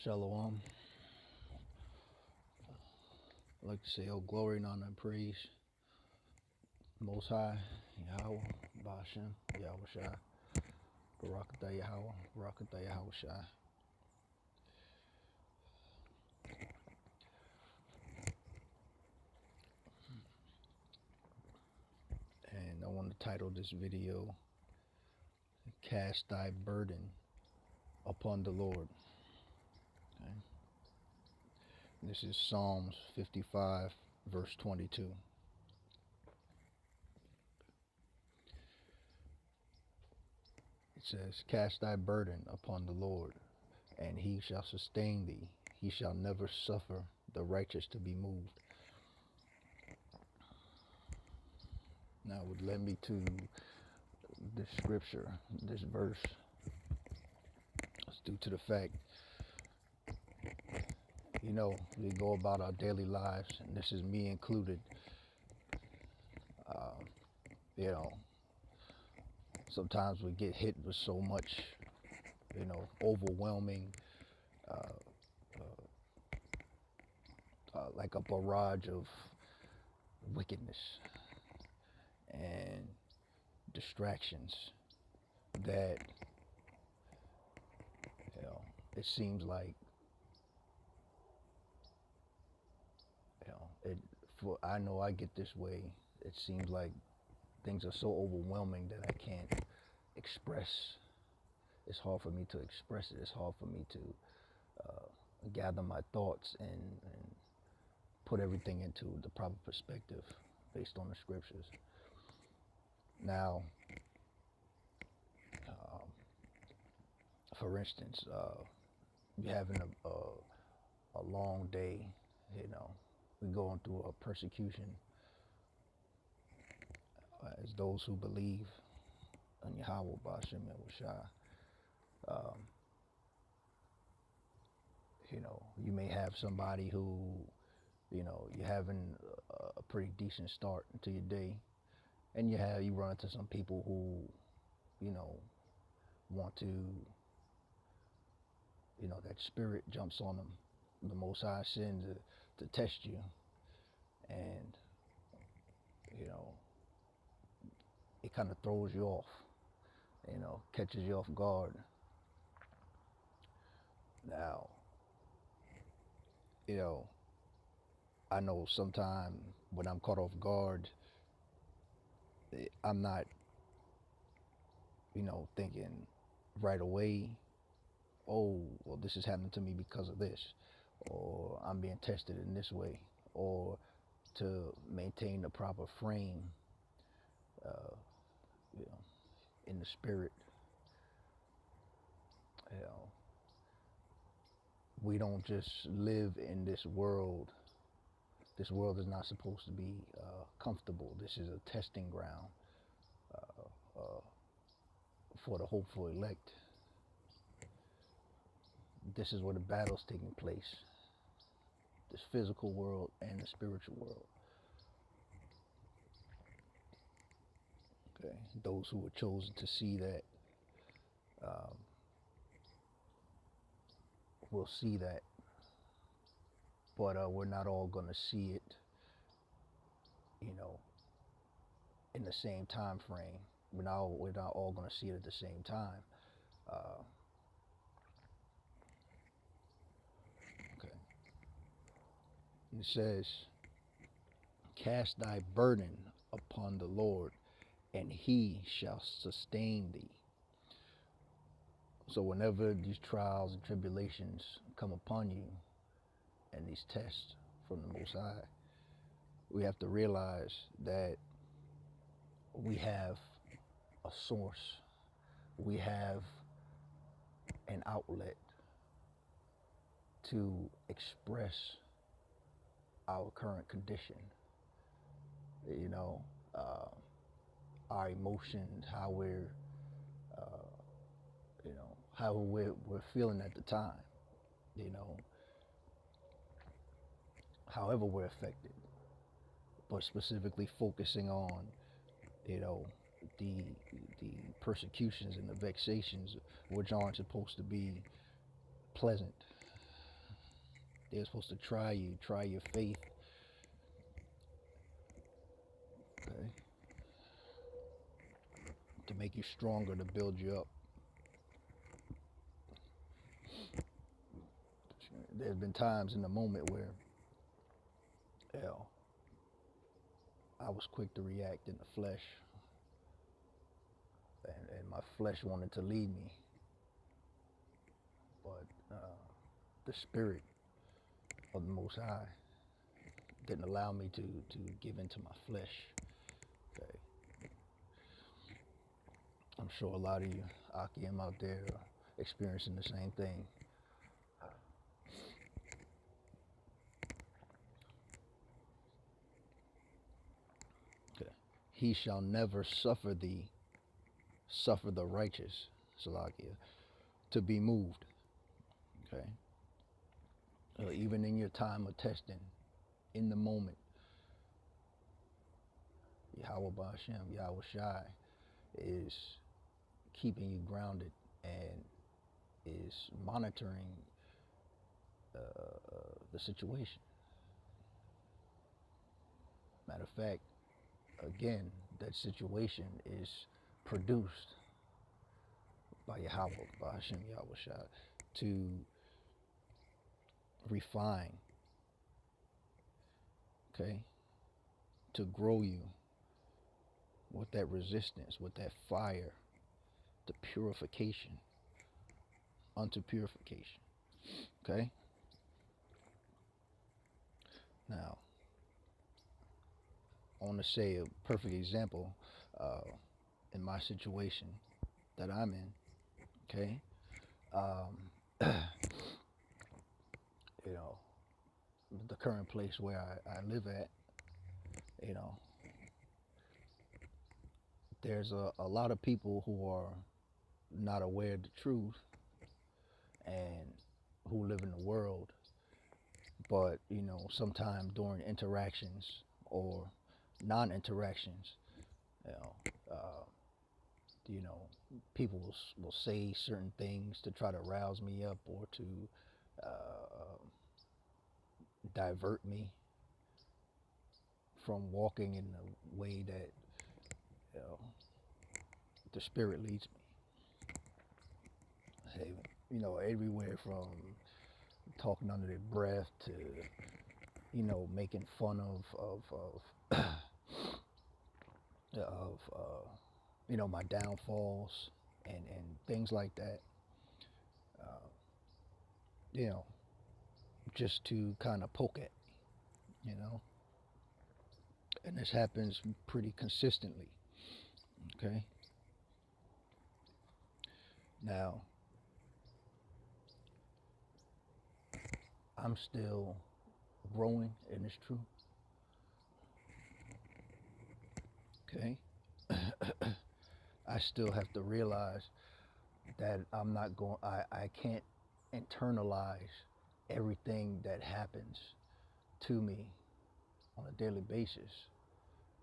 Shalom. I'd like to say, oh, glory and honor and praise, Most High, Yahawah Bahasham Yahawashi, Barakatah Yahawah, Barakatah Yahawashi. And I want to title this video, Cast Thy Burden Upon the Lord. Okay? This is Psalms 55, verse 22. It says, Cast thy burden upon the Lord, and he shall sustain thee. He shall never suffer the righteous to be moved. Now, it would lead me to this scripture, this verse. It's due to the fact, we go about our daily lives, and this is me included. Uh, you know, Sometimes we get hit with so much, overwhelming, uh, like a barrage of wickedness and distractions that, it seems like, I know I get this way. It seems like things are so overwhelming that I can't express. It's hard for me to express it. It's hard for me to gather my thoughts and put everything into the proper perspective based on the scriptures. Now, um, for instance, you're having a long day, we're going through a persecution as those who believe in Yahawah Bahasham Yahawashi. Um, you may have somebody who, you're having a pretty decent start to your day, and you run into some people who, want to, that spirit jumps on them. The Most High sends to test you, and it kind of throws you off, catches you off guard. Now, I know sometimes when I'm caught off guard, I'm not, thinking right away, oh, well, this is happening to me because of this, or I'm being tested in this way, or to maintain the proper frame, uh, you know, in the spirit. You know, we don't just live in this world. This world is not supposed to be comfortable. This is a testing ground for the hopeful elect. This is where the battle's taking place. This physical world and the spiritual world. Okay, those who were chosen to see that um, will see that, but we're not all going to see it, in the same time frame. We're not all going to see it at the same time. Uh, okay. And it says, "Cast thy burden upon the Lord, and He shall sustain thee." So whenever these trials and tribulations come upon you, and these tests from the Most High, we have to realize that we have a source. We have an outlet to express our current condition. You know, uh, our emotions, uh, how we're feeling at the time. You know, however we're affected, but specifically focusing on, you know, the the persecutions and the vexations, which aren't supposed to be pleasant. They're supposed to try you, try your faith. Okay. To make you stronger, to build you up. There's been times in the moment where, I was quick to react in the flesh, and my flesh wanted to lead me, but the Spirit of the Most High didn't allow me to give into my flesh. Okay. I'm sure a lot of you Achyum out there are experiencing the same thing. Okay. He shall never suffer the righteous, Salakia, to be moved. Okay. Even in your time of testing, in the moment, Yahawah Bahasham Yahawashi is keeping you grounded and is monitoring the situation. Matter of fact, again, that situation is produced by Yahawah Bahasham Yahawashi to refine, okay, to grow you with that resistance, with that fire, the purification, unto purification, okay? Now, I want to say a perfect example in my situation that I'm in, okay? You know, the current place where I live at, you know, there's a lot of people who are not aware of the truth and who live in the world, but, you know, sometime during interactions or non-interactions, you know, you know, people will say certain things to try to rouse me up or to divert me from walking in the way that, you know, the Spirit leads me. Hey, you know, everywhere from talking under their breath to, you know, making fun of you know, my downfalls and things like that. You know, just to kind of poke at me, you know. And this happens pretty consistently, okay? Now, I'm still growing in this truth, okay? I still have to realize that I can't internalize everything that happens to me on a daily basis,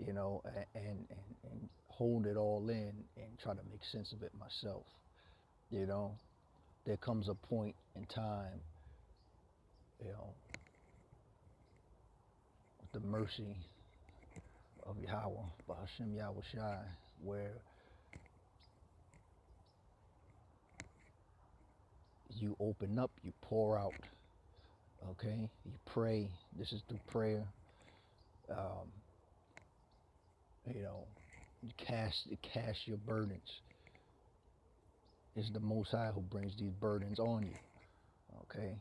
you know, and hold it all in and try to make sense of it myself, you know. There comes a point in time, you know, with the mercy of Yahawah Bahasham Yahawashi, where you open up, you pour out, okay? You pray. This is through prayer. You know, you cast your burdens. It's the Most High who brings these burdens on you, okay?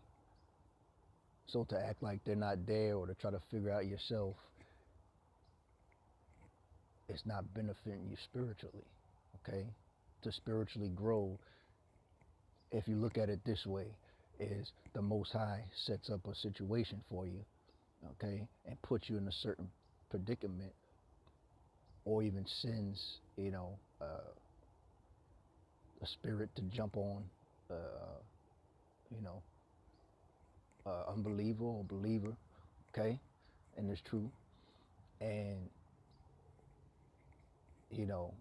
So to act like they're not there or to try to figure out yourself, it's not benefiting you spiritually, okay? To spiritually grow, if you look at it this way, is the Most High sets up a situation for you, okay, and puts you in a certain predicament, or even sends, you know, a spirit to jump on, you know, unbeliever or believer, okay, in this truth, and, you know,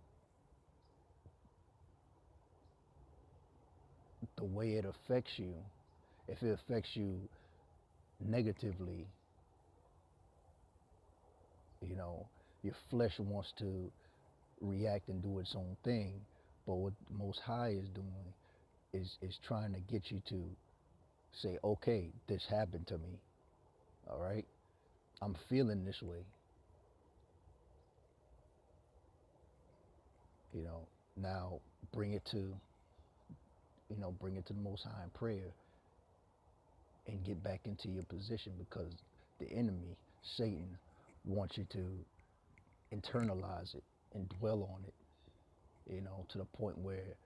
the way it affects you, if it affects you negatively, you know, your flesh wants to react and do its own thing. But what the Most High is doing is trying to get you to say, okay, this happened to me. All right, I'm feeling this way. You know, now bring it to, bring it to the Most High in prayer and get back into your position, because the enemy, Satan, wants you to internalize it and dwell on it, to the point where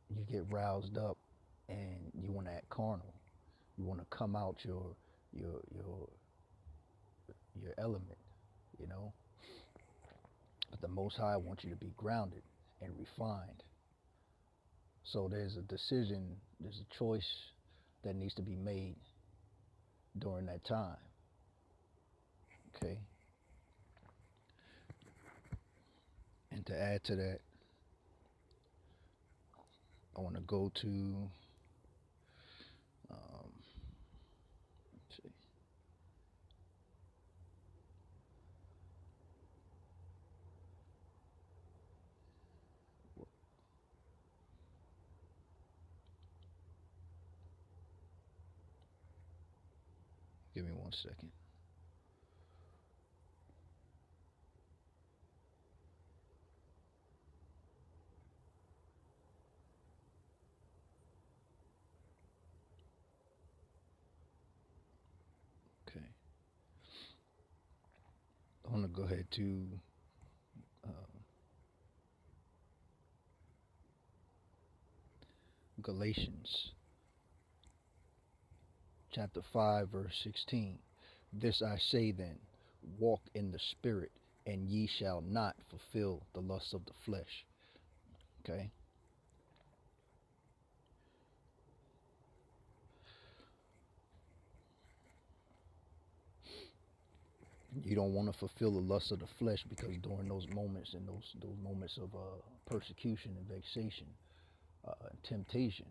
you get roused up and you want to act carnal. You want to come out your your element, you know. But the Most High wants you to be grounded and refined. So there's a decision, there's a choice that needs to be made during that time. Okay. And to add to that, I want to go to, let's see. Give me 1 second. Okay. I want to go ahead to Galatians chapter 5, verse 16. This I say then, walk in the Spirit, and ye shall not fulfill the lusts of the flesh. Okay? You don't want to fulfill the lusts of the flesh, because during those moments and those moments of persecution and vexation, and temptation,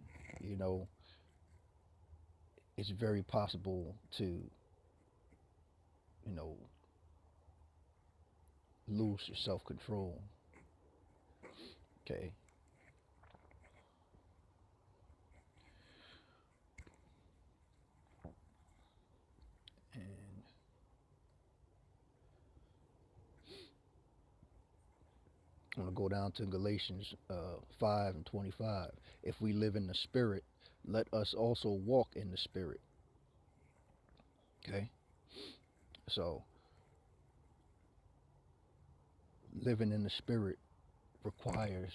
it's very possible to, lose your self-control. Okay. And I'm going to go down to Galatians 5 and 25. If we live in the Spirit, let us also walk in the Spirit. Okay? So, living in the Spirit requires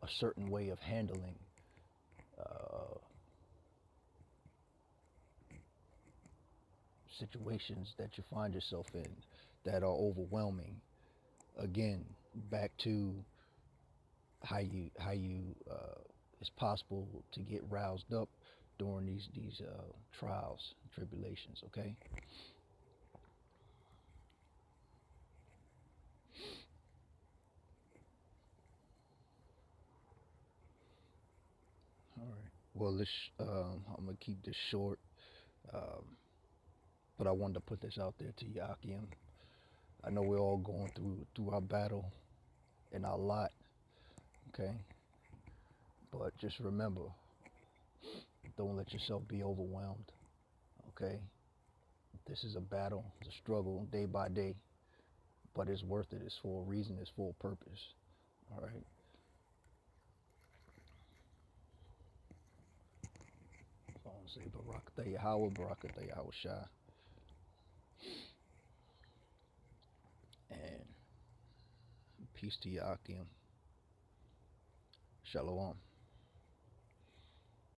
a certain way of handling situations that you find yourself in that are overwhelming. Again, back to how you it's possible to get roused up during these trials, tribulations. Okay. All right. Well, I'm gonna keep this short, um, but I wanted to put this out there to you, Achyum. I know we're all going through our battle and our lot. Okay. But just remember, don't let yourself be overwhelmed. Okay. This is a battle, it's a struggle day by day, but it's worth it. It's for a reason. It's for a purpose. All right. So I want to say Barakatah Yahawah, Barakatah Yahawashi, and peace to you, Achyum. Shalom.